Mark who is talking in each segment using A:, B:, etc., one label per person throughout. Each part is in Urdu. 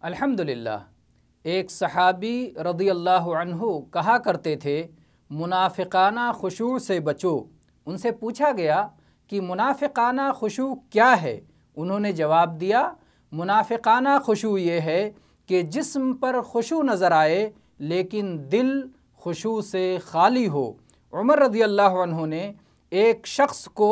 A: الحمدللہ، ایک صحابی رضی اللہ عنہ کہا کرتے تھے منافقانہ خشوع سے بچو۔ ان سے پوچھا گیا کہ منافقانہ خشوع کیا ہے؟ انہوں نے جواب دیا، منافقانہ خشوع یہ ہے کہ جسم پر خشوع نظر آئے لیکن دل خشوع سے خالی ہو۔ عمر رضی اللہ عنہ نے ایک شخص کو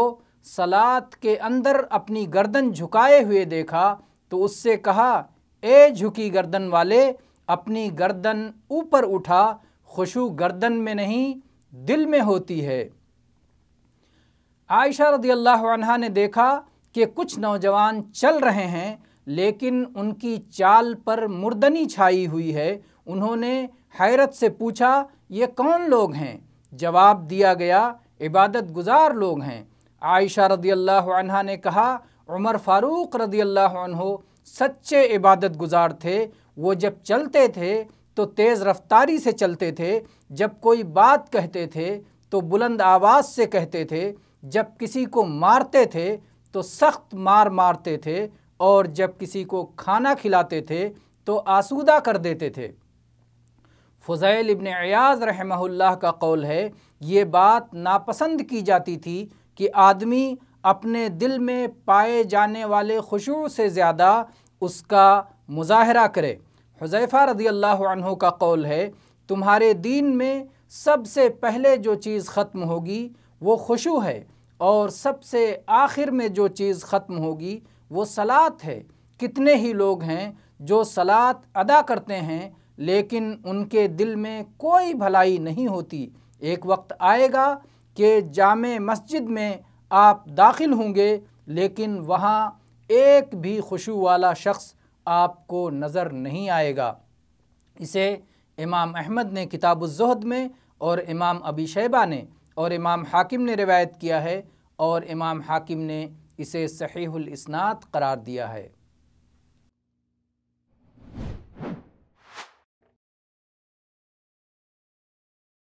A: صلاۃ کے اندر اپنی گردن جھکائے ہوئے دیکھا تو اس سے کہا، اے جھکی گردن والے، اپنی گردن اوپر اٹھا، خشوع گردن میں نہیں دل میں ہوتی ہے۔ عائشہ رضی اللہ عنہا نے دیکھا کہ کچھ نوجوان چل رہے ہیں لیکن ان کی چال پر مردنی چھائی ہوئی ہے۔ انہوں نے حیرت سے پوچھا، یہ کون لوگ ہیں؟ جواب دیا گیا، عبادت گزار لوگ ہیں۔ عائشہ رضی اللہ عنہا نے کہا، عمر فاروق رضی اللہ عنہ سچے عبادت گزار تھے۔ وہ جب چلتے تھے تو تیز رفتاری سے چلتے تھے، جب کوئی بات کہتے تھے تو بلند آواز سے کہتے تھے، جب کسی کو مارتے تھے تو سخت مار مارتے تھے، اور جب کسی کو کھانا کھلاتے تھے تو آسودہ کر دیتے تھے۔ فضیل ابن عیاض رحمہ اللہ کا قول ہے، یہ بات ناپسند کی جاتی تھی کہ آدمی اپنے دل میں پائے جانے والے خشوع سے زیادہ اس کا مظاہرہ کرے۔ حذیفہ رضی اللہ عنہ کا قول ہے، تمہارے دین میں سب سے پہلے جو چیز ختم ہوگی وہ خشوع ہے، اور سب سے آخر میں جو چیز ختم ہوگی وہ صلاۃ ہے۔ کتنے ہی لوگ ہیں جو صلاۃ ادا کرتے ہیں لیکن ان کے دل میں کوئی بھلائی نہیں ہوتی۔ ایک وقت آئے گا کہ جامع مسجد میں آپ داخل ہوں گے لیکن وہاں ایک بھی خشوع والا شخص آپ کو نظر نہیں آئے گا۔ اسے امام احمد نے کتاب الزہد میں، اور امام ابی شیبہ نے، اور امام حاکم نے روایت کیا ہے، اور امام حاکم نے اسے صحیح الاسناد قرار دیا ہے۔